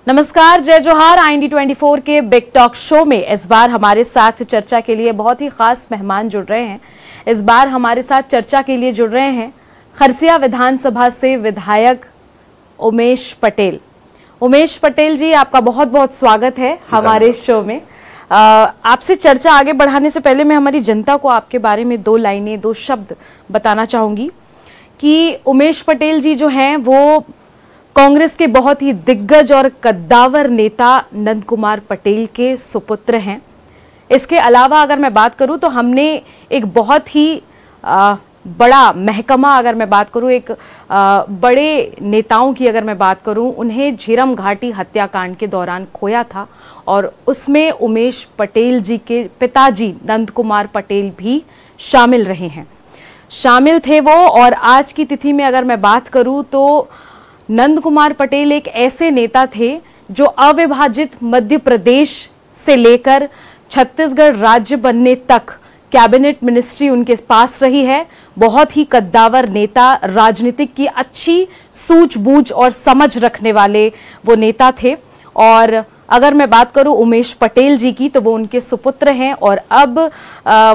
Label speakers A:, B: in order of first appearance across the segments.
A: नमस्कार, जय जोहार। IND24 के बिग टॉक शो में इस बार हमारे साथ चर्चा के लिए बहुत ही खास मेहमान जुड़ रहे हैं। इस बार हमारे साथ चर्चा के लिए जुड़ रहे हैं खरसिया विधानसभा से विधायक उमेश पटेल। उमेश पटेल जी, आपका बहुत बहुत स्वागत है हमारे शो में। आपसे चर्चा आगे बढ़ाने से पहले मैं हमारी जनता को आपके बारे में दो लाइनें, दो शब्द बताना चाहूंगी कि उमेश पटेल जी जो हैं वो कांग्रेस के बहुत ही दिग्गज और कद्दावर नेता नंद कुमार पटेल के सुपुत्र हैं। इसके अलावा अगर मैं बात करूं तो हमने एक बहुत ही बड़ा महकमा, अगर मैं बात करूं एक बड़े नेताओं की अगर मैं बात करूं, उन्हें झीरम घाटी हत्याकांड के दौरान खोया था और उसमें उमेश पटेल जी के पिताजी नंद कुमार पटेल भी शामिल रहे हैं, शामिल थे वो। और आज की तिथि में अगर मैं बात करूं तो नंद कुमार पटेल एक ऐसे नेता थे जो अविभाजित मध्य प्रदेश से लेकर छत्तीसगढ़ राज्य बनने तक कैबिनेट मिनिस्ट्री उनके पास रही है। बहुत ही कद्दावर नेता, राजनीतिक की अच्छी सूझबूझ और समझ रखने वाले वो नेता थे। और अगर मैं बात करूं उमेश पटेल जी की तो वो उनके सुपुत्र हैं और अब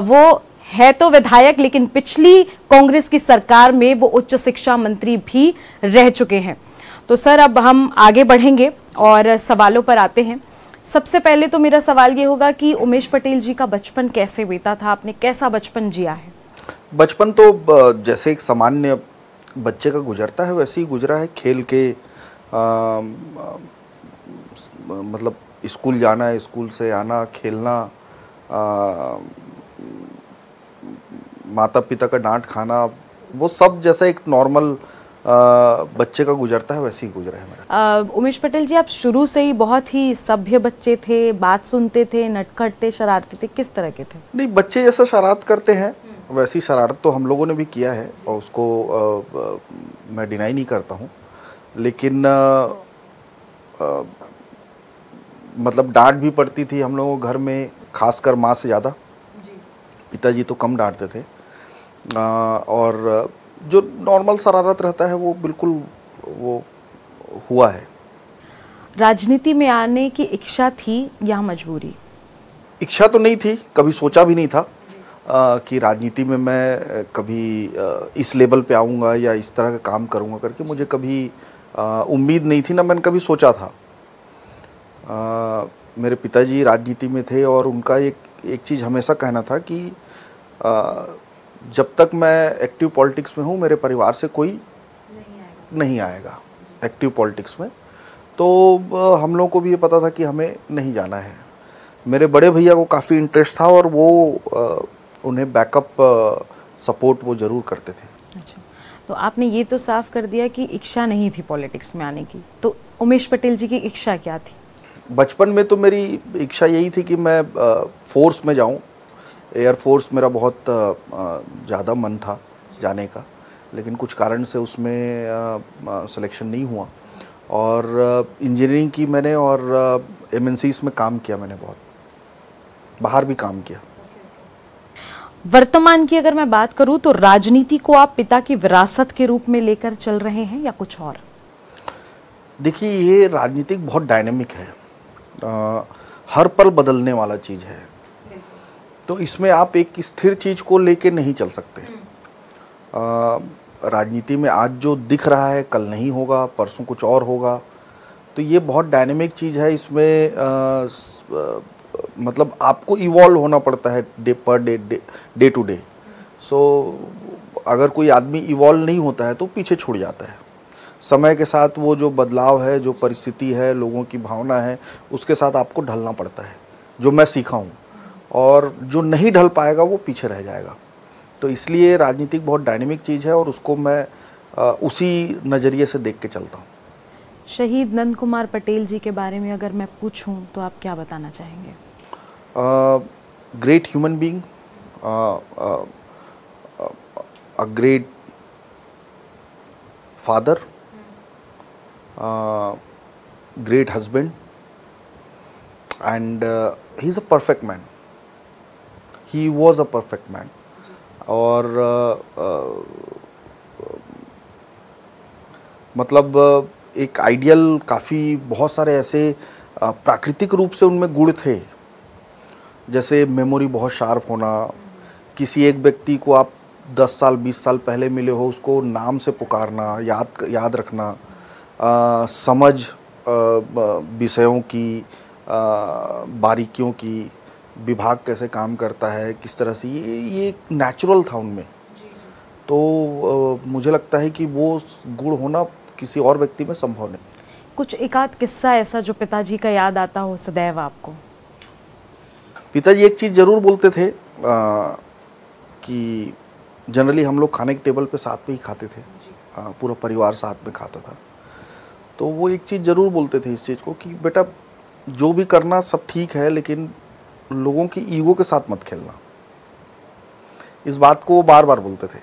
A: वो है तो विधायक, लेकिन पिछली कांग्रेस की सरकार में वो उच्च शिक्षा मंत्री भी रह चुके हैं। तो सर, अब हम आगे बढ़ेंगे और सवालों पर आते हैं। सबसे पहले तो मेरा सवाल ये होगा कि उमेश पटेल जी का बचपन कैसे बीता था? आपने कैसा बचपन जिया है?
B: बचपन तो जैसे एक सामान्य बच्चे का गुजरता है वैसे ही गुजरा है। खेल के मतलब स्कूल जाना, स्कूल से आना, खेलना, माता पिता का डांट खाना, वो सब जैसा एक नॉर्मल बच्चे का गुजरता है वैसे ही गुजरा है मेरा।
A: उमेश पटेल जी, आप शुरू से ही बहुत ही सभ्य बच्चे थे, बात सुनते थे, नटखट थे, शरारती थे, किस तरह के थे? नहीं,
B: बच्चे जैसा शरारत करते हैं वैसी शरारत तो हम लोगों ने भी किया है और उसको मैं डिनाई नहीं करता हूँ, लेकिन मतलब डांट भी पड़ती थी हम लोगों को घर में, खासकर माँ से ज़्यादा। पिताजी तो कम डांटते थे और जो नॉर्मल शरारत रहता है वो बिल्कुल वो हुआ है।
A: राजनीति में आने की इच्छा थी या मजबूरी?
B: इच्छा तो नहीं थी, कभी सोचा भी नहीं था कि राजनीति में मैं कभी इस लेवल पे आऊँगा या इस तरह का काम करूँगा करके। मुझे कभी उम्मीद नहीं थी, ना मैंने कभी सोचा था। मेरे पिताजी राजनीति में थे और उनका एक चीज़ हमेशा कहना था कि जब तक मैं एक्टिव पॉलिटिक्स में हूँ मेरे परिवार से कोई नहीं आएगा एक्टिव पॉलिटिक्स में। तो हम लोगों को भी ये पता था कि हमें नहीं जाना है। मेरे बड़े भैया को काफ़ी इंटरेस्ट था और वो उन्हें बैकअप सपोर्ट वो ज़रूर करते थे।
A: अच्छा, तो आपने ये तो साफ कर दिया कि इच्छा नहीं थी पॉलिटिक्स में आने की, तो उमेश पटेल जी की इच्छा क्या थी?
B: बचपन में तो मेरी इच्छा यही थी कि मैं फोर्स में जाऊं। एयर फोर्स मेरा बहुत ज़्यादा मन था जाने का, लेकिन कुछ कारण से उसमें सिलेक्शन नहीं हुआ। और इंजीनियरिंग की मैंने और MNCs में काम किया मैंने, बहुत बाहर भी काम किया।
A: वर्तमान की अगर मैं बात करूं तो राजनीति को आप पिता की विरासत के रूप में लेकर चल रहे हैं या कुछ और?
B: देखिए, ये राजनीतिक बहुत डायनेमिक है, हर पल बदलने वाला चीज़ है, तो इसमें आप एक स्थिर चीज़ को लेके नहीं चल सकते। राजनीति में आज जो दिख रहा है कल नहीं होगा, परसों कुछ और होगा, तो ये बहुत डायनेमिक चीज़ है। इसमें मतलब आपको इवॉल्व होना पड़ता है डे टू डे। सो अगर कोई आदमी इवॉल्व नहीं होता है तो पीछे छूट जाता है। समय के साथ वो जो बदलाव है, जो परिस्थिति है, लोगों की भावना है, उसके साथ आपको ढलना पड़ता है, जो मैं सीखा हूँ। और जो नहीं ढल पाएगा वो पीछे रह जाएगा। तो इसलिए राजनीतिक बहुत डायनेमिक चीज़ है और उसको मैं उसी नज़रिए से देख के चलता हूँ।
A: शहीद नंद कुमार पटेल जी के बारे में अगर मैं पूछूं तो आप क्या बताना चाहेंगे?
B: Great human being, a great father, great husband, and he's a perfect man. He was a perfect man. और मतलब एक आइडियल, काफ़ी बहुत सारे ऐसे प्राकृतिक रूप से उनमें गुण थे, जैसे मेमोरी बहुत शार्प होना, किसी एक व्यक्ति को आप 10 साल 20 साल पहले मिले हो उसको नाम से पुकारना, याद रखना, समझ विषयों की, बारीकियों की, विभाग कैसे काम करता है, किस तरह से, ये एक नेचुरल था उनमें। तो मुझे लगता है कि वो गुण होना किसी और व्यक्ति में संभव नहीं।
A: कुछ एक आध किस्सा ऐसा जो पिताजी का याद आता हो सदैव आपको?
B: पिताजी एक चीज़ ज़रूर बोलते थे कि जनरली हम लोग खाने के टेबल पे साथ में ही खाते थे, पूरा परिवार साथ में खाता था। तो वो एक चीज़ ज़रूर बोलते थे इस चीज़ को कि बेटा जो भी करना सब ठीक है, लेकिन लोगों की ईगो के साथ मत खेलना। इस बात को वो बार बार बोलते थे,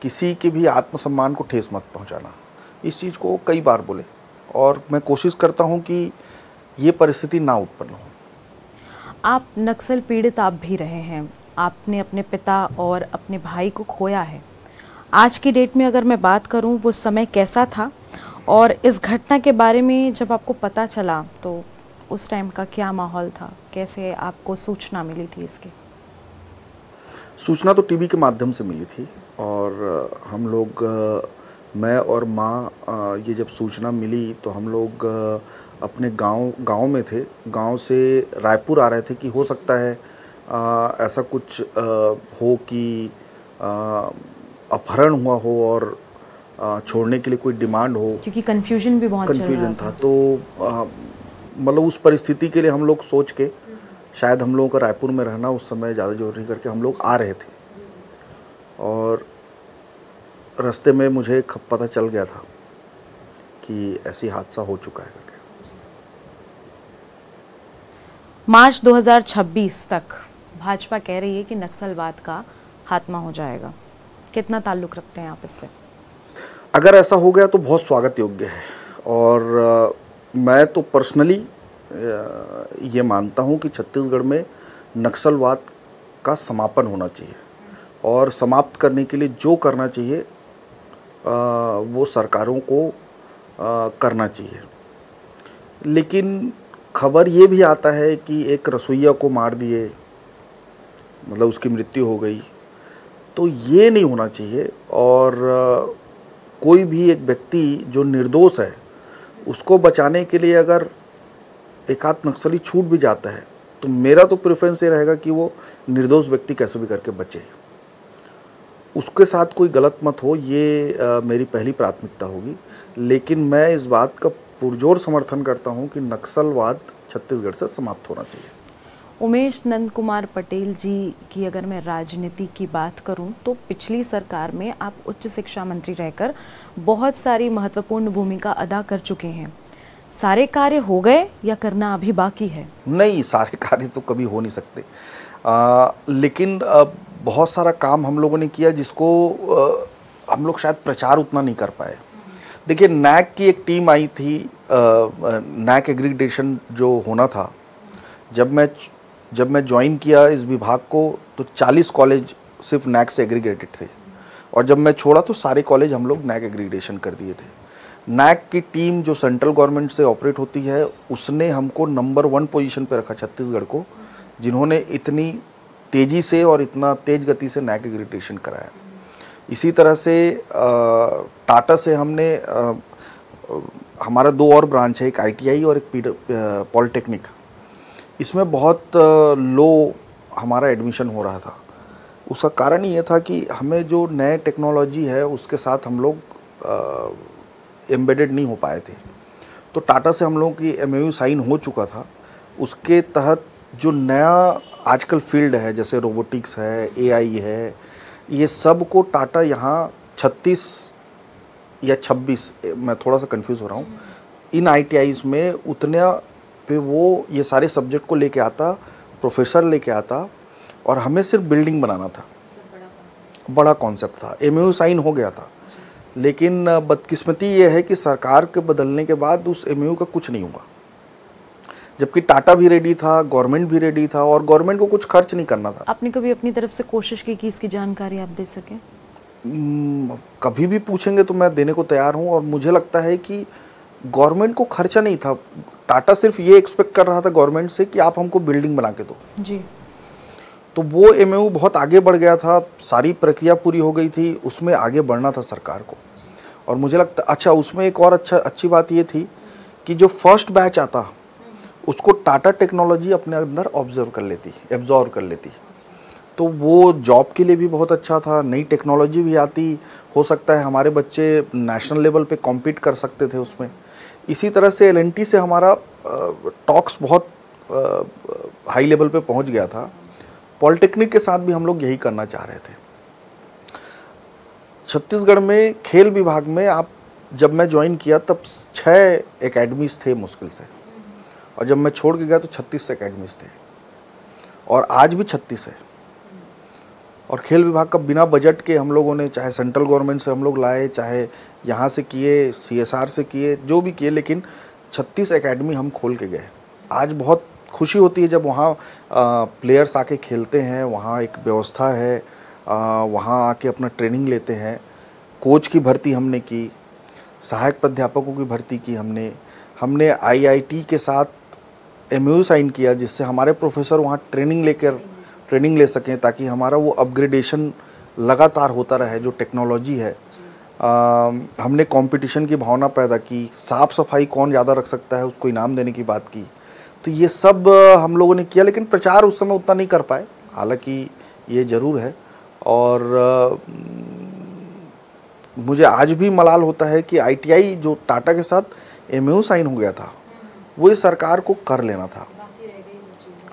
B: किसी के भी आत्मसम्मान को ठेस मत पहुंचाना। इस चीज़ को कई बार बोले और मैं कोशिश करता हूं कि ये परिस्थिति ना उत्पन्न हो।
A: आप नक्सल पीड़ित आप भी रहे हैं, आपने अपने पिता और अपने भाई को खोया है। आज की डेट में अगर मैं बात करूं, वो समय कैसा था और इस घटना के बारे में जब आपको पता चला तो उस टाइम का क्या माहौल था, कैसे आपको सूचना मिली थी इसकी?
B: सूचना तो टीवी के माध्यम से मिली थी और हम लोग, मैं और माँ, ये जब सूचना मिली तो हम लोग अपने गांव में थे। गांव से रायपुर आ रहे थे कि हो सकता है ऐसा कुछ हो कि अपहरण हुआ हो और छोड़ने के लिए कोई डिमांड हो,
A: क्योंकि कन्फ्यूजन भी बहुत
B: कन्फ्यूजन था। तो मतलब उस परिस्थिति के लिए हम लोग सोच के शायद हम लोगों का रायपुर में रहना उस समय ज़्यादा जरूरी करके हम लोग आ रहे थे और रास्ते में मुझे पता चल गया था कि ऐसी हादसा हो चुका है करके।
A: मार्च 2026 तक भाजपा कह रही है कि नक्सलवाद का खात्मा हो जाएगा। कितना ताल्लुक़ रखते हैं आप इससे?
B: अगर ऐसा हो गया तो बहुत स्वागत योग्य है और मैं तो पर्सनली ये मानता हूँ कि छत्तीसगढ़ में नक्सलवाद का समापन होना चाहिए और समाप्त करने के लिए जो करना चाहिए वो सरकारों को करना चाहिए। लेकिन खबर ये भी आता है कि एक रसोइया को मार दिए, मतलब उसकी मृत्यु हो गई, तो ये नहीं होना चाहिए। और कोई भी एक व्यक्ति जो निर्दोष है उसको बचाने के लिए अगर एक आध नक्सली छूट भी जाता है तो मेरा तो प्रेफरेंस ये रहेगा कि वो निर्दोष व्यक्ति कैसे भी करके बचे, उसके साथ कोई गलत मत हो, ये मेरी पहली प्राथमिकता होगी। लेकिन मैं इस बात का पुरजोर समर्थन करता हूं कि नक्सलवाद छत्तीसगढ़ से समाप्त होना चाहिए।
A: उमेश नंद कुमार पटेल जी की अगर मैं राजनीति की बात करूं तो पिछली सरकार में आप उच्च शिक्षा मंत्री रहकर बहुत सारी महत्वपूर्ण भूमिका अदा कर चुके हैं। सारे कार्य हो गए या करना अभी बाकी है? नहीं,
B: सारे कार्य तो कभी हो नहीं सकते, लेकिन बहुत सारा काम हम लोगों ने किया जिसको हम लोग शायद प्रचार उतना नहीं कर पाए। देखिए, नैक की एक टीम आई थी, नैक एग्रीगेशन जो होना था, जब मैं ज्वाइन किया इस विभाग को तो 40 कॉलेज सिर्फ नैक से एग्रीगेटेड थे और जब मैं छोड़ा तो सारे कॉलेज हम लोग नैक एग्रीगेशन कर दिए थे। नैक की टीम जो सेंट्रल गवर्नमेंट से ऑपरेट होती है उसने हमको नंबर 1 पोजीशन पे रखा छत्तीसगढ़ को, जिन्होंने इतनी तेज़ी से और इतना तेज़ गति से नैक एग्रीगेशन कराया। इसी तरह से टाटा से हमने हमारा 2 और ब्रांच है, एक ITI और एक पॉलिटेक्निक। इसमें बहुत लो हमारा एडमिशन हो रहा था। उसका कारण ये था कि हमें जो नए टेक्नोलॉजी है उसके साथ हम लोग एम्बेडेड नहीं हो पाए थे। तो टाटा से हम लोगों की MOU साइन हो चुका था। उसके तहत जो नया आजकल फील्ड है, जैसे रोबोटिक्स है, AI है, ये सब को टाटा यहाँ 36 या 26, मैं थोड़ा सा कंफ्यूज हो रहा हूँ, इन ITIs में उतने पे वो ये सारे सब्जेक्ट को लेके आता, प्रोफेसर लेके आता और हमें सिर्फ बिल्डिंग बनाना था। बड़ा कॉन्सेप्ट था, MOU साइन हो गया था। लेकिन बदकिस्मती ये है कि सरकार के बदलने के बाद उस MOU का कुछ नहीं हुआ, जबकि टाटा भी रेडी था, गवर्नमेंट भी रेडी था और गवर्नमेंट को कुछ खर्च नहीं करना था।
A: आपने कभी अपनी तरफ से कोशिश की कि इसकी जानकारी आप दे सकें?
B: कभी भी पूछेंगे तो मैं देने को तैयार हूँ। और मुझे लगता है कि गवर्नमेंट को खर्चा नहीं था, टाटा सिर्फ ये एक्सपेक्ट कर रहा था गवर्नमेंट से कि आप हमको बिल्डिंग बना के दो
A: जी।
B: तो वो एमओयू बहुत आगे बढ़ गया था, सारी प्रक्रिया पूरी हो गई थी, उसमें आगे बढ़ना था सरकार को। और मुझे लगता अच्छा उसमें एक और अच्छी बात ये थी कि जो फर्स्ट बैच आता उसको टाटा टेक्नोलॉजी अपने अंदर एब्जॉर्व कर लेती, तो वो जॉब के लिए भी बहुत अच्छा था। नई टेक्नोलॉजी भी आती, हो सकता है हमारे बच्चे नेशनल लेवल पे कॉम्पीट कर सकते थे उसमें। इसी तरह से एलएनटी से हमारा टॉक्स बहुत हाई लेवल पे पहुंच गया था। पॉलिटेक्निक के साथ भी हम लोग यही करना चाह रहे थे। छत्तीसगढ़ में खेल विभाग में जब मैं ज्वाइन किया तब 6 एकेडमीज थे मुश्किल से, और जब मैं छोड़ के गया तो 36 एकेडमीज थे, और आज भी 36 है। और खेल विभाग का बिना बजट के हम लोगों ने, चाहे सेंट्रल गवर्नमेंट से हम लोग लाए, चाहे यहाँ से किए, CSR से किए, जो भी किए, लेकिन 36 एकेडमी हम खोल के गए। आज बहुत खुशी होती है जब वहाँ प्लेयर्स आके खेलते हैं, वहाँ एक व्यवस्था है, वहाँ आके अपना ट्रेनिंग लेते हैं। कोच की भर्ती हमने की, सहायक प्राध्यापकों की भर्ती की हमने IIT के साथ MOU साइन किया, जिससे हमारे प्रोफेसर वहाँ ट्रेनिंग ले सकें, ताकि हमारा वो अपग्रेडेशन लगातार होता रहे। जो टेक्नोलॉजी है, हमने कंपटीशन की भावना पैदा की, साफ़ सफाई कौन ज़्यादा रख सकता है उसको इनाम देने की बात की। तो ये सब हम लोगों ने किया, लेकिन प्रचार उस समय उतना नहीं कर पाए, हालांकि ये ज़रूर है। और मुझे आज भी मलाल होता है कि ITI जो टाटा के साथ MOU साइन हो गया था, वो इस सरकार को कर लेना था।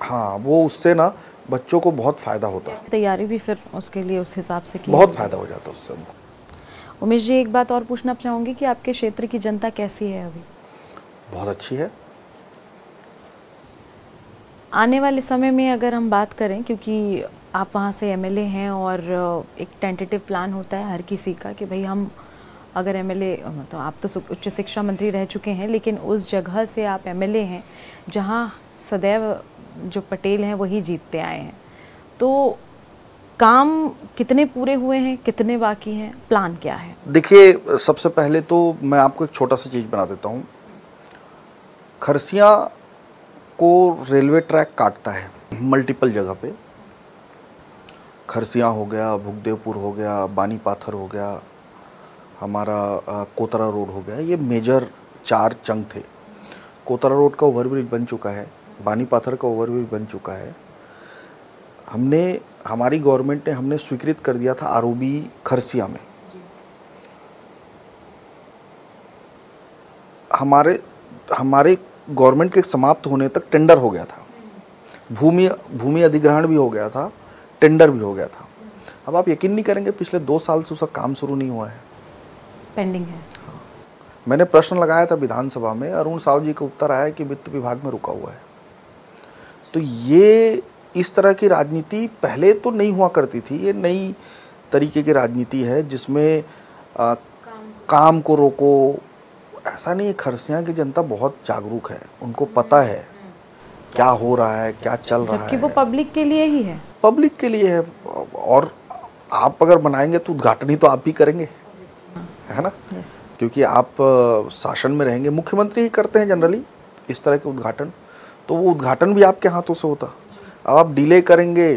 B: हाँ, वो उससे ना बच्चों को बहुत फ़ायदा होता,
A: तैयारी भी फिर उसके लिए उस हिसाब से की,
B: बहुत फ़ायदा हो जाता उससे हमको।
A: उमेश जी, एक बात और पूछना चाहूँगी कि आपके क्षेत्र की जनता कैसी है अभी?
B: बहुत अच्छी है।
A: आने वाले समय में अगर हम बात करें, क्योंकि आप वहाँ से MLA हैं और एक टेंटेटिव प्लान होता है हर किसी का कि भाई हम अगर MLA, तो आप तो उच्च शिक्षा मंत्री रह चुके हैं, लेकिन उस जगह से आप MLA हैं जहाँ सदैव जो पटेल हैं वही जीतते आए हैं। तो काम कितने पूरे हुए हैं, कितने बाकी हैं, प्लान क्या है? देखिए,
B: सबसे पहले तो मैं आपको एक छोटा सा चीज़ बना देता हूँ। खरसिया को रेलवे ट्रैक काटता है मल्टीपल जगह पे। खरसिया हो गया, भुगदेवपुर हो गया, बानी पाथर हो गया, हमारा कोतरा रोड हो गया। ये मेजर 4 चंक थे। कोतरा रोड का ओवरब्रिज बन चुका है, बानी पाथर का ओवरब्रिज बन चुका है। हमारी गवर्नमेंट ने हमने स्वीकृत कर दिया था ROB खरसिया में। हमारे गवर्नमेंट के समाप्त होने तक टेंडर हो गया था, भूमि अधिग्रहण भी हो गया था, टेंडर भी हो गया था। अब आप यकीन नहीं करेंगे, पिछले 2 साल से उसका काम शुरू नहीं हुआ है,
A: पेंडिंग है।
B: हाँ। मैंने प्रश्न लगाया था विधानसभा में, अरुण साव जी का उत्तर आया कि वित्त विभाग में रुका हुआ है। तो ये इस तरह की राजनीति पहले तो नहीं हुआ करती थी। ये नई तरीके की राजनीति है जिसमें काम को रोको। ऐसा नहीं है, खरसिया की जनता बहुत जागरूक है, उनको पता है क्या हो रहा है, क्या चल रहा है।
A: जबकि वो पब्लिक के लिए ही है,
B: पब्लिक के लिए है। और आप अगर बनाएंगे तो उद्घाटन ही तो आप भी करेंगे, है ना? क्योंकि आप शासन में रहेंगे, मुख्यमंत्री ही करते हैं जनरली इस तरह के उद्घाटन, तो वो उद्घाटन भी आपके हाथों से होता। अब आप डिले करेंगे,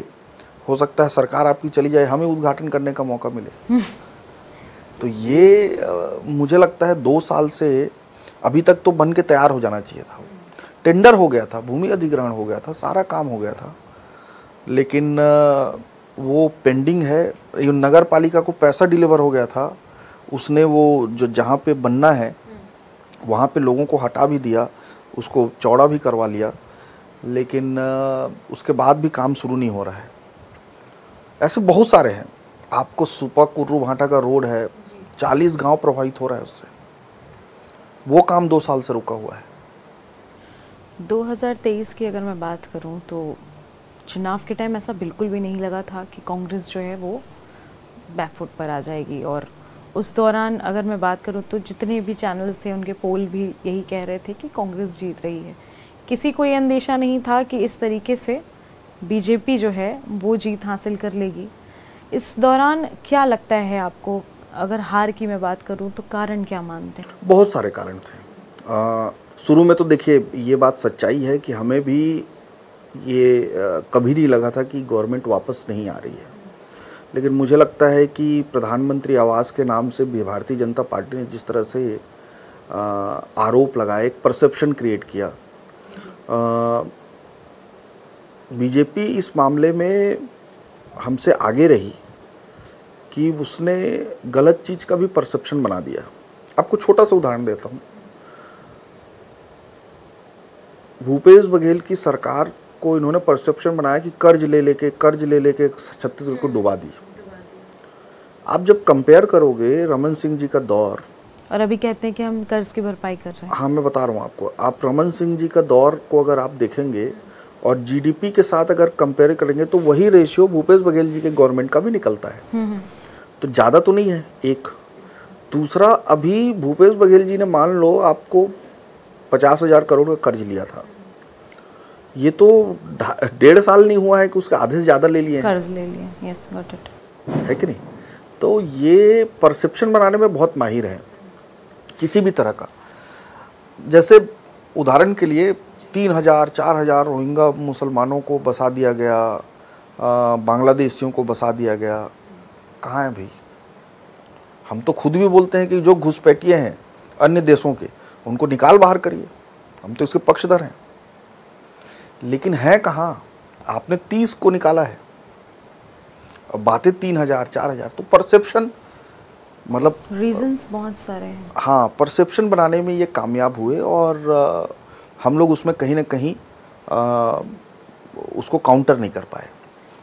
B: हो सकता है सरकार आपकी चली जाए, हमें उद्घाटन करने का मौका मिले। तो ये मुझे लगता है 2 साल से अभी तक तो बन के तैयार हो जाना चाहिए था। टेंडर हो गया था, भूमि अधिग्रहण हो गया था, सारा काम हो गया था, लेकिन वो पेंडिंग है। नगर पालिका को पैसा डिलीवर हो गया था, उसने वो जो जहाँ पे बनना है वहाँ पे लोगों को हटा भी दिया, उसको चौड़ा भी करवा लिया, लेकिन उसके बाद भी काम शुरू नहीं हो रहा है। ऐसे बहुत सारे हैं। आपको सुपा कुर्रू भाटा का रोड है, 40 गांव प्रभावित हो रहा है उससे, वो काम 2 साल से रुका हुआ है।
A: 2023 की अगर मैं बात करूं तो चुनाव के टाइम ऐसा बिल्कुल भी नहीं लगा था कि कांग्रेस जो है वो बैकफुट पर आ जाएगी, और उस दौरान अगर मैं बात करूं तो जितने भी चैनल्स थे उनके पोल भी यही कह रहे थे कि कांग्रेस जीत रही है। किसी को ये अंदेशा नहीं था कि इस तरीके से बीजेपी जो है वो जीत हासिल कर लेगी। इस दौरान क्या लगता है आपको, अगर हार की मैं बात करूं तो कारण क्या मानते हैं?
B: बहुत सारे कारण थे। शुरू में तो देखिए ये बात सच्चाई है कि हमें भी ये कभी नहीं लगा था कि गवर्नमेंट वापस नहीं आ रही है, लेकिन मुझे लगता है कि प्रधानमंत्री आवास के नाम से भारतीय जनता पार्टी ने जिस तरह से आरोप लगाए, एक परसेप्शन क्रिएट किया, बीजेपी इस मामले में हमसे आगे रही कि उसने गलत चीज़ का भी परसेप्शन बना दिया। आपको छोटा सा उदाहरण देता हूँ। भूपेश बघेल की सरकार को इन्होंने परसेप्शन बनाया कि कर्ज ले लेके छत्तीसगढ़ को डुबा दी। आप जब कंपेयर करोगे रमन सिंह जी का दौर,
A: और अभी कहते हैं कि हम कर्ज की भरपाई कर रहे हैं।
B: हाँ, मैं बता रहा हूँ आपको। आप रमन सिंह जी का दौर को अगर आप देखेंगे और जीडीपी के साथ अगर कंपेयर करेंगे तो वही रेशियो भूपेश बघेल जी के गवर्नमेंट का भी निकलता है। तो ज़्यादा तो नहीं है, एक। दूसरा, अभी भूपेश बघेल जी ने मान लो आपको 50,000 करोड़ का कर्ज लिया था, ये तो 1.5 साल नहीं हुआ है कि उसका आधे से ज़्यादा ले लिए,
A: कर्ज ले लिए। Yes, got it.
B: है कि नहीं? तो ये परसेप्शन बनाने में बहुत माहिर है किसी भी तरह का। जैसे उदाहरण के लिए 3,000-4,000 रोहिंग्या मुसलमानों को बसा दिया गया, बांग्लादेशियों को बसा दिया गया। कहाँ है भाई? हम तो खुद भी बोलते हैं कि जो घुसपैठिए हैं अन्य देशों के, उनको निकाल बाहर करिए, हम तो इसके पक्षधर हैं। लेकिन है कहाँ? आपने 30 को निकाला है, अब बातें 3,000-4,000। तो परसेप्शन, मतलब
A: रीजंस बहुत सारे हैं।
B: हाँ, परसेप्शन बनाने में ये कामयाब हुए और हम लोग उसमें कहीं ना कहीं उसको काउंटर नहीं कर पाए,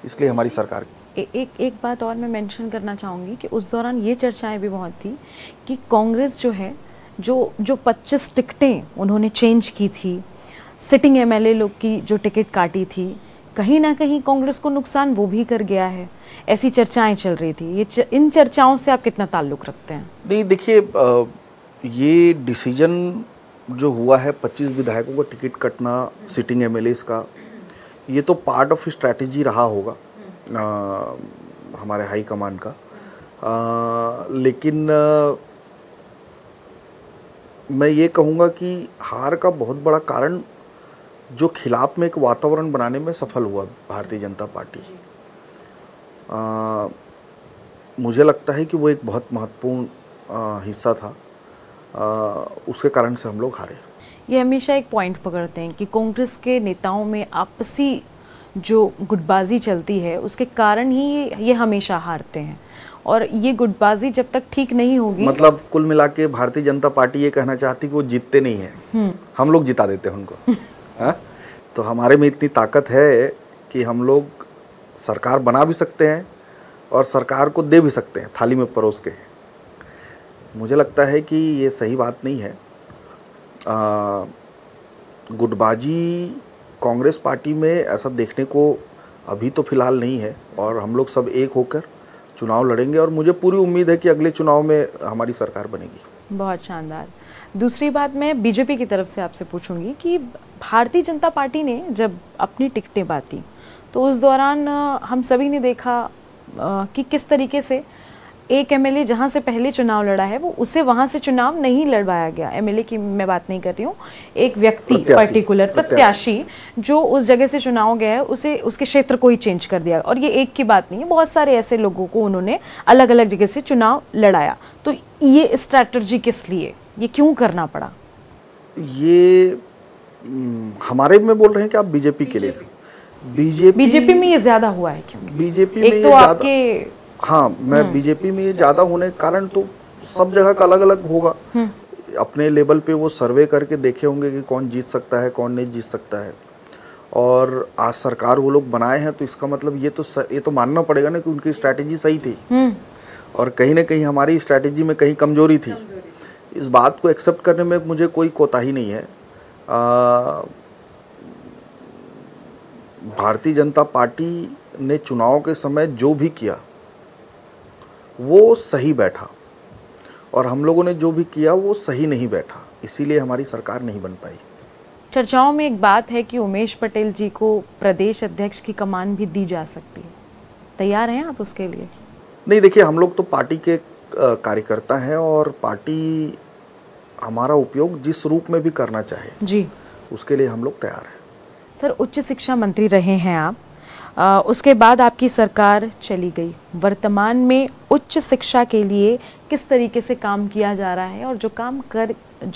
B: इसलिए हमारी सरकार
A: एक बात और मैं मेंशन करना चाहूँगी कि उस दौरान ये चर्चाएं भी बहुत थी कि कांग्रेस जो है, जो 25 टिकटें उन्होंने चेंज की थी, सिटिंग एमएलए लोग की जो टिकट काटी थी, कहीं ना कहीं कांग्रेस को नुकसान वो भी कर गया है, ऐसी चर्चाएं चल रही थी। इन चर्चाओं से आप कितना ताल्लुक़ रखते हैं?
B: नहीं, देखिए ये डिसीजन जो हुआ है 25 विधायकों को टिकट कटना सिटिंग एमएलएस का, ये तो पार्ट ऑफ स्ट्रैटेजी रहा होगा हमारे हाई कमान का। लेकिन मैं ये कहूँगा कि हार का बहुत बड़ा कारण जो खिलाफ में एक वातावरण बनाने में सफल हुआ भारतीय जनता पार्टी, मुझे लगता है कि वो एक बहुत महत्वपूर्ण हिस्सा था। उसके कारण से हम लोग हारे।
A: ये हमेशा एक पॉइंट पकड़ते हैं कि कांग्रेस के नेताओं में आपसी जो गुटबाजी चलती है उसके कारण ही ये हमेशा हारते हैं, और ये गुटबाजी जब तक ठीक नहीं होगी,
B: मतलब कुल मिला के भारतीय जनता पार्टी ये कहना चाहती कि वो जीतते नहीं हैं, हम लोग जिता देते हैं उनको। हाँ? तो हमारे में इतनी ताकत है कि हम लोग सरकार बना भी सकते हैं और सरकार को दे भी सकते हैं थाली में परोस के। मुझे लगता है कि ये सही बात नहीं है। गुटबाजी कांग्रेस पार्टी में ऐसा देखने को अभी तो फिलहाल नहीं है, और हम लोग सब एक होकर चुनाव लड़ेंगे और मुझे पूरी उम्मीद है कि अगले चुनाव में हमारी सरकार बनेगी।
A: बहुत शानदार। दूसरी बात मैं बीजेपी की तरफ से आपसे पूछूंगी कि भारतीय जनता पार्टी ने जब अपनी टिकटें बांटी तो उस दौरान हम सभी ने देखा कि किस तरीके से एक एमएलए जहां से पहले चुनाव लड़ा है वो उसे वहां से चुनाव नहीं लड़वाया गया। एमएलए की मैं बात नहीं कर रही हूँ, एक व्यक्ति पर्टिकुलर प्रत्याशी जो उस जगह से चुनाव गया है उसे उसके क्षेत्र को ही चेंज कर दिया। और ये एक की बात नहीं है, बहुत सारे ऐसे लोगों को उन्होंने अलग अलग जगह से चुनाव लड़ाया। तो ये स्ट्रैटेजी किस लिए, ये क्यों करना पड़ा?
B: ये हमारे में बोल रहे हैं कि आप बीजेपी के लिए?
A: बीजेपी में ये ज्यादा हुआ है क्यों?
B: बीजेपी में
A: एक तो आपके,
B: हाँ, मैं बीजेपी में ये ज़्यादा होने के कारण तो सब जगह का अलग अलग होगा। अपने लेवल पे वो सर्वे करके देखे होंगे कि कौन जीत सकता है कौन नहीं जीत सकता है, और आज सरकार वो लोग बनाए हैं तो इसका मतलब ये तो मानना पड़ेगा ना कि उनकी स्ट्रैटेजी सही थी, और कहीं ना कहीं हमारी स्ट्रैटेजी में कहीं कमजोरी थी। इस बात को एक्सेप्ट करने में मुझे कोई कोताही नहीं है। भारतीय जनता पार्टी ने चुनाव के समय जो भी किया वो सही बैठा, और हम लोगों ने जो भी किया वो सही नहीं बैठा, इसीलिए हमारी सरकार नहीं बन पाई।
A: चर्चाओं में एक बात है कि उमेश पटेल जी को प्रदेश अध्यक्ष की कमान भी दी जा सकती है, तैयार हैं आप उसके लिए?
B: नहीं, देखिए हम लोग तो पार्टी के कार्यकर्ता हैं और पार्टी हमारा उपयोग जिस रूप में भी करना चाहे
A: जी,
B: उसके लिए हम लोग तैयार हैं।
A: सर उच्च शिक्षा मंत्री रहे हैं आप, उसके बाद आपकी सरकार चली गई। वर्तमान में उच्च शिक्षा के लिए किस तरीके से काम किया जा रहा है, और जो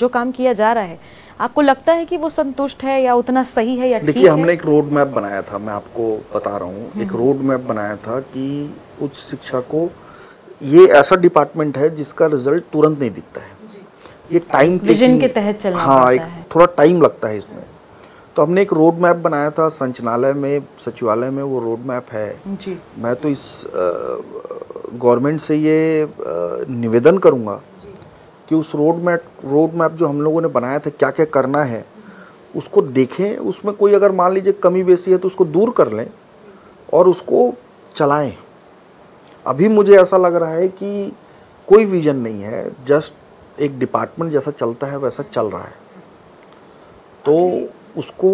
A: काम किया जा रहा है आपको लगता है कि वो संतुष्ट है या उतना सही है या ठीक है?
B: देखिए हमने एक रोड मैप बनाया था, मैं आपको बता रहा हूँ, एक रोड मैप बनाया था कि उच्च शिक्षा को, ये ऐसा डिपार्टमेंट है जिसका रिजल्ट तुरंत नहीं दिखता है, ये टाइम
A: विजन के तहत चलना पड़ता है।
B: थोड़ा टाइम लगता है इसमें। तो हमने एक रोड मैप बनाया था, संचालय में, सचिवालय में वो रोड मैप है
A: जी।
B: मैं तो इस गवर्नमेंट से ये निवेदन करूंगा कि उस रोड मैप जो हम लोगों ने बनाया था, क्या क्या करना है उसको देखें, उसमें कोई अगर मान लीजिए कमी बेसी है तो उसको दूर कर लें और उसको चलाएं। अभी मुझे ऐसा लग रहा है कि कोई विजन नहीं है, जस्ट एक डिपार्टमेंट जैसा चलता है वैसा चल रहा है, तो उसको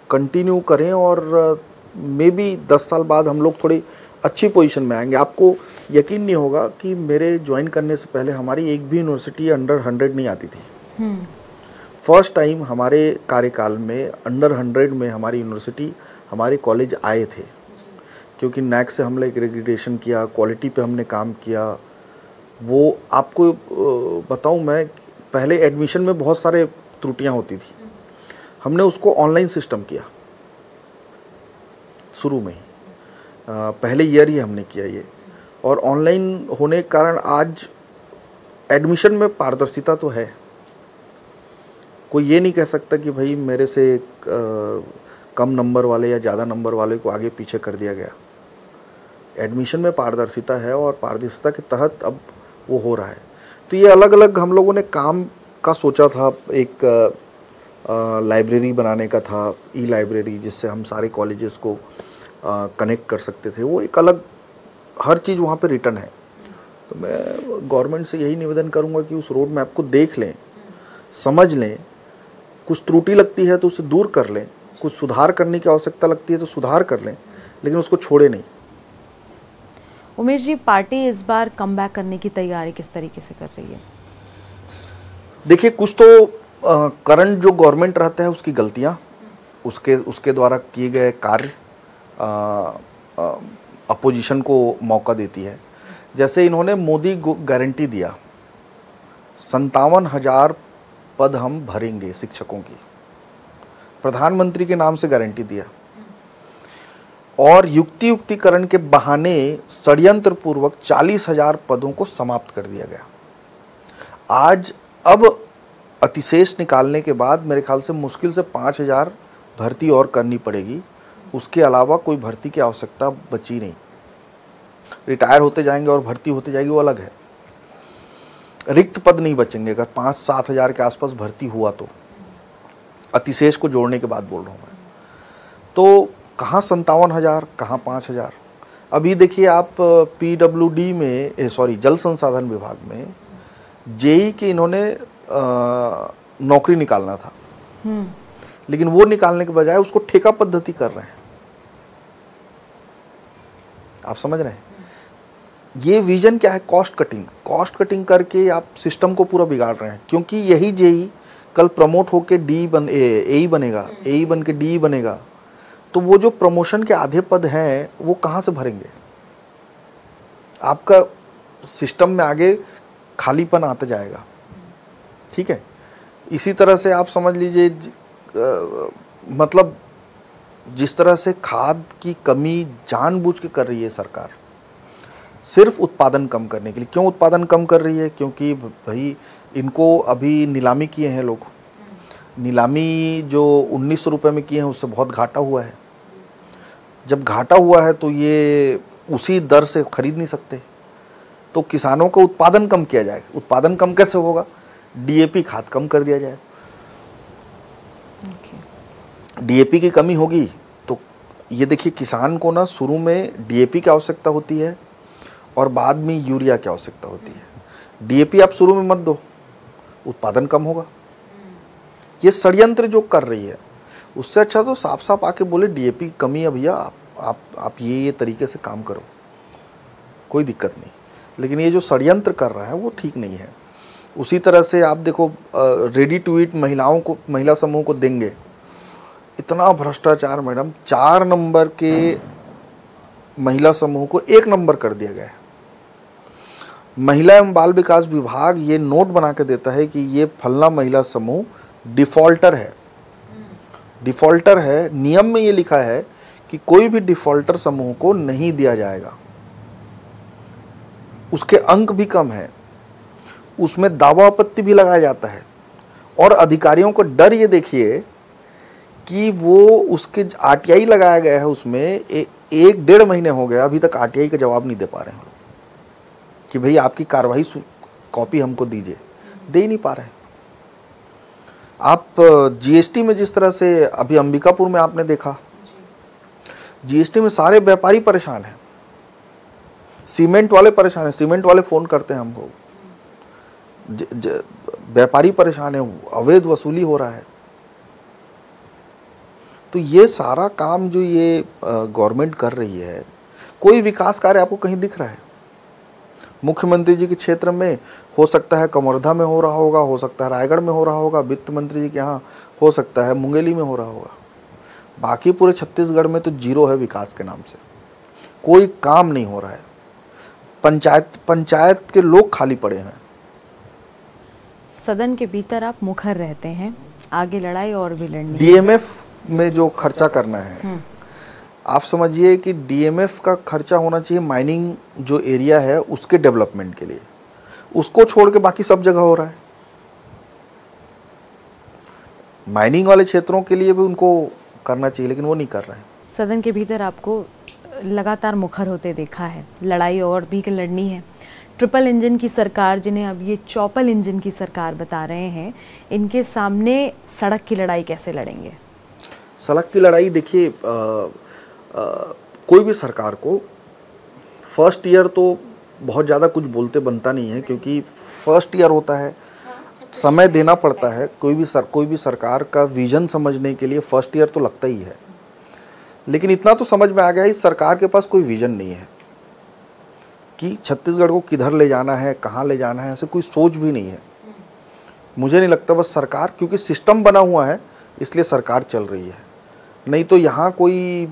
B: कंटिन्यू करें और मे बी 10 साल बाद हम लोग थोड़ी अच्छी पोजीशन में आएंगे। आपको यकीन नहीं होगा कि मेरे ज्वाइन करने से पहले हमारी एक भी यूनिवर्सिटी अंडर 100 नहीं आती थी। फर्स्ट टाइम हमारे कार्यकाल में अंडर 100 में हमारी यूनिवर्सिटी, हमारे कॉलेज आए थे, क्योंकि नैक से हमने एक्रेडिटेशन किया, क्वालिटी पे हमने काम किया। वो आपको बताऊं, मैं पहले एडमिशन में बहुत सारे त्रुटियां होती थी, हमने उसको ऑनलाइन सिस्टम किया शुरू में ही, पहले ईयर ही हमने किया ये, और ऑनलाइन होने के कारण आज एडमिशन में पारदर्शिता तो है। कोई ये नहीं कह सकता कि भाई मेरे से कम नंबर वाले या ज़्यादा नंबर वाले को आगे पीछे कर दिया गया। एडमिशन में पारदर्शिता है और पारदर्शिता के तहत अब वो हो रहा है। तो ये अलग अलग हम लोगों ने काम का सोचा था। एक लाइब्रेरी बनाने का था, ई लाइब्रेरी, जिससे हम सारे कॉलेजेस को कनेक्ट कर सकते थे। वो एक अलग, हर चीज़ वहाँ पे रिटर्न है। तो मैं गवर्नमेंट से यही निवेदन करूँगा कि उस रोड मैप को देख लें, समझ लें, कुछ त्रुटि लगती है तो उसे दूर कर लें, कुछ सुधार करने की आवश्यकता लगती है तो सुधार कर लें, लेकिन उसको छोड़े नहीं।
A: उमेश जी, पार्टी इस बार कमबैक करने की तैयारी किस तरीके से कर रही है?
B: देखिए, कुछ तो करंट जो गवर्नमेंट रहता है उसकी गलतियाँ, उसके द्वारा किए गए कार्य अपोजिशन को मौका देती है। जैसे इन्होंने मोदी गारंटी दिया, 57,000 पद हम भरेंगे शिक्षकों की, प्रधानमंत्री के नाम से गारंटी दिया, और युक्तिकरण के बहाने षड्यंत्र पूर्वक 40,000 पदों को समाप्त कर दिया गया। आज अब अतिशेष निकालने के बाद मेरे ख्याल से मुश्किल से 5,000 भर्ती और करनी पड़ेगी, उसके अलावा कोई भर्ती की आवश्यकता बची नहीं। रिटायर होते जाएंगे और भर्ती होते जाएगी, वो अलग है। रिक्त पद नहीं बचेंगे अगर 5-7 हज़ार के आसपास भर्ती हुआ तो, अतिशेष को जोड़ने के बाद बोल रहा हूँ मैं। तो कहाँ 57,000, कहाँ 5,000। अभी देखिए आप PWD में, जल संसाधन विभाग में जेई के इन्होंने नौकरी निकालना था, लेकिन वो निकालने के बजाय उसको ठेका पद्धति कर रहे हैं। आप समझ रहे हैं? ये विजन क्या है? कॉस्ट कटिंग करके आप सिस्टम को पूरा बिगाड़ रहे हैं। क्योंकि यही जेई कल प्रमोट होके एई बनेगा, एई बन के डी बनेगा, तो वो जो प्रमोशन के आधे पद हैं वो कहाँ से भरेंगे? आपका सिस्टम में आगे खालीपन आता जाएगा। ठीक है, इसी तरह से आप समझ लीजिए, मतलब जिस तरह से खाद की कमी जानबूझ के कर रही है सरकार, सिर्फ उत्पादन कम करने के लिए। क्यों उत्पादन कम कर रही है? क्योंकि भाई इनको अभी नीलामी किए हैं लोग, नीलामी जो 1900 रुपये में किए हैं उससे बहुत घाटा हुआ है। जब घाटा हुआ है तो ये उसी दर से खरीद नहीं सकते, तो किसानों का उत्पादन कम किया जाएगा। उत्पादन कम कैसे होगा? DAP खाद कम कर दिया जाए। DAP की कमी होगी तो ये देखिए, किसान को ना शुरू में DAP की आवश्यकता होती है और बाद में यूरिया की आवश्यकता होती है। DAP आप शुरू में मत दो, उत्पादन कम होगा। ये षड्यंत्र जो कर रही है, उससे अच्छा तो साफ साफ आके बोले DAP की कमी है भैया, आप ये तरीके से काम करो। कोई दिक्कत नहीं। लेकिन ये जो षड्यंत्र कर रहा है वो ठीक नहीं है। उसी तरह से आप देखो रेडी टू ईट महिलाओं को, महिला समूह को देंगे, इतना भ्रष्टाचार मैडम। 4 नंबर के महिला समूह को 1 नंबर कर दिया गया है। महिला एवं बाल विकास विभाग ये नोट बना के देता है कि ये फलना महिला समूह डिफॉल्टर है। डिफॉल्टर है, नियम में ये लिखा है कि कोई भी डिफॉल्टर समूह को नहीं दिया जाएगा। उसके अंक भी कम है, उसमें दावा आपत्ति भी लगाया जाता है। और अधिकारियों को डर ये देखिए कि वो उसके आरटीआई लगाया गया है, उसमें 1-1.5 महीने हो गया, अभी तक आरटीआई का जवाब नहीं दे पा रहे हैं कि भाई आपकी कार्रवाई कॉपी हमको दीजिए, दे ही नहीं पा रहे हैं। आप जीएसटी में जिस तरह से अभी अंबिकापुर में आपने देखा, जीएसटी में सारे व्यापारी परेशान हैं, सीमेंट वाले परेशान हैं, सीमेंट वाले फ़ोन करते हैं हमको, व्यापारी परेशान है, अवैध वसूली हो रहा है। तो ये सारा काम जो ये गवर्नमेंट कर रही है, कोई विकास कार्य आपको कहीं दिख रहा है? मुख्यमंत्री जी के क्षेत्र में हो सकता है कमरधा में हो रहा होगा, हो सकता है रायगढ़ में हो रहा होगा, वित्त मंत्री जी के यहाँ हो सकता है मुंगेली में हो रहा होगा। बाकी पूरे छत्तीसगढ़ में तो जीरो है विकास के नाम से, कोई काम नहीं हो रहा है। पंचायत के लोग खाली पड़े हैं।
A: सदन के भीतर आप मुखर रहते हैं, आगे लड़ाई और भी लड़नी।
B: डीएमएफ में जो खर्चा करना है, आप समझिए कि डीएमएफ का खर्चा होना चाहिए माइनिंग जो एरिया है उसके डेवलपमेंट के लिए, उसको छोड़ के बाकी सब जगह हो रहा है। माइनिंग वाले क्षेत्रों के लिए भी उनको करना चाहिए, लेकिन वो नहीं कर रहे हैं।
A: सदन के भीतर आपको लगातार मुखर होते देखा है, लड़ाई और भी लड़नी है। ट्रिपल इंजन की सरकार, जिन्हें अब ये चौपल इंजन की सरकार बता रहे हैं, इनके सामने सड़क की लड़ाई कैसे लड़ेंगे?
B: सड़क की लड़ाई देखिए, कोई भी सरकार को फर्स्ट ईयर तो बहुत ज़्यादा कुछ बोलते बनता नहीं है, क्योंकि फर्स्ट ईयर होता है, समय देना पड़ता है। कोई भी सरकार का विजन समझने के लिए फर्स्ट ईयर तो लगता ही है। लेकिन इतना तो समझ में आ गया, इस सरकार के पास कोई विजन नहीं है कि छत्तीसगढ़ को किधर ले जाना है, कहाँ ले जाना है, ऐसे कोई सोच भी नहीं है। मुझे नहीं लगता, बस सरकार, क्योंकि सिस्टम बना हुआ है इसलिए सरकार चल रही है, नहीं तो यहाँ कोई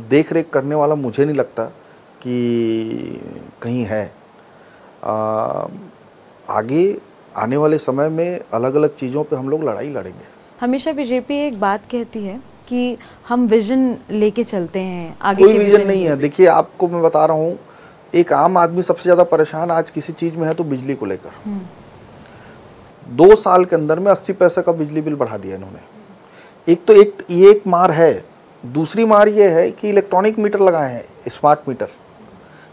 B: देख रेख करने वाला मुझे नहीं लगता कि कहीं है। आगे आने वाले समय में अलग अलग चीज़ों पे हम लोग लड़ाई लड़ेंगे।
A: हमेशा बीजेपी एक बात कहती है कि हम विजन लेके चलते हैं, आगे
B: कोई विजन नहीं है। देखिए, आपको मैं बता रहा हूँ, एक आम आदमी सबसे ज़्यादा परेशान आज किसी चीज़ में है तो बिजली को लेकर। 2 साल के अंदर में 80 पैसे का बिजली बिल बढ़ा दिया इन्होंने। ये एक मार है। दूसरी मार ये है कि इलेक्ट्रॉनिक मीटर लगाए हैं, स्मार्ट मीटर।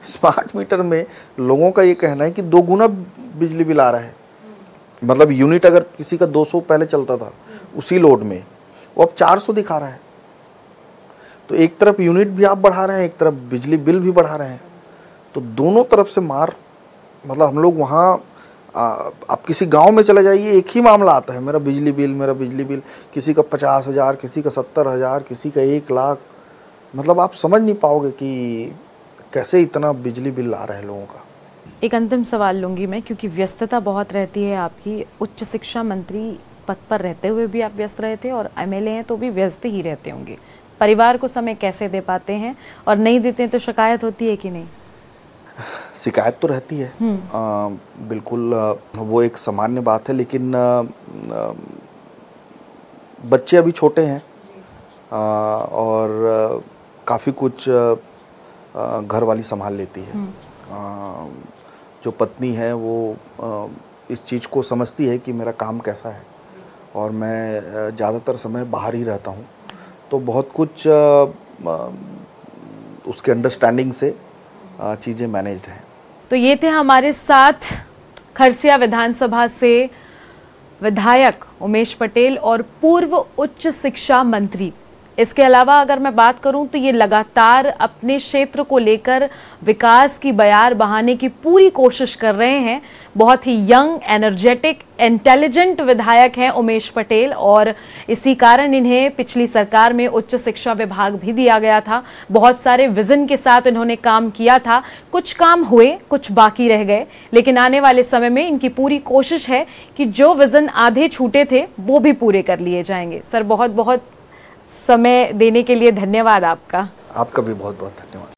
B: स्मार्ट मीटर में लोगों का ये कहना है कि 2 गुना बिजली बिल आ रहा है। मतलब यूनिट अगर किसी का 200 पहले चलता था उसी लोड में, वो अब 400 दिखा रहा है। तो एक तरफ यूनिट भी आप बढ़ा रहे हैं, एक तरफ बिजली बिल भी बढ़ा रहे हैं, तो दोनों तरफ से मार। मतलब हम लोग वहाँ, आप किसी गांव में चले जाइए, एक ही मामला आता है, मेरा बिजली बिल। किसी का 50,000, किसी का 70,000, किसी का 1 लाख। मतलब आप समझ नहीं पाओगे कि कैसे इतना बिजली बिल आ रहा है लोगों का।
A: एक अंतिम सवाल लूँगी मैं, क्योंकि व्यस्तता बहुत रहती है आपकी। उच्च शिक्षा मंत्री पद पर रहते हुए भी आप व्यस्त रहे थे, और एमएलए हैं तो भी व्यस्त ही रहते होंगे। परिवार को समय कैसे दे पाते हैं, और नहीं देते हैं तो शिकायत होती है कि नहीं?
B: शिकायत तो रहती है, बिल्कुल, वो एक सामान्य बात है। लेकिन बच्चे अभी छोटे हैं, और काफ़ी कुछ घर वाली संभाल लेती है। जो पत्नी है वो इस चीज़ को समझती है कि मेरा काम कैसा है, और मैं ज़्यादातर समय बाहर ही रहता हूँ, तो बहुत कुछ उसके अंडरस्टैंडिंग से चीज़ें मैनेज्ड हैं।
A: तो ये थे हमारे साथ खरसिया विधानसभा से विधायक उमेश पटेल और पूर्व उच्च शिक्षा मंत्री इसके अलावा अगर मैं बात करूं तो ये लगातार अपने क्षेत्र को लेकर विकास की बयार बहाने की पूरी कोशिश कर रहे हैं। बहुत ही यंग, एनर्जेटिक, इंटेलिजेंट विधायक हैं उमेश पटेल, और इसी कारण इन्हें पिछली सरकार में उच्च शिक्षा विभाग भी दिया गया था। बहुत सारे विजन के साथ इन्होंने काम किया था, कुछ काम हुए, कुछ बाकी रह गए, लेकिन आने वाले समय में इनकी पूरी कोशिश है कि जो विजन आधे छूटे थे वो भी पूरे कर लिए जाएंगे। सर, बहुत बहुत समय देने के लिए धन्यवाद आपका।
B: आपका भी बहुत बहुत धन्यवाद।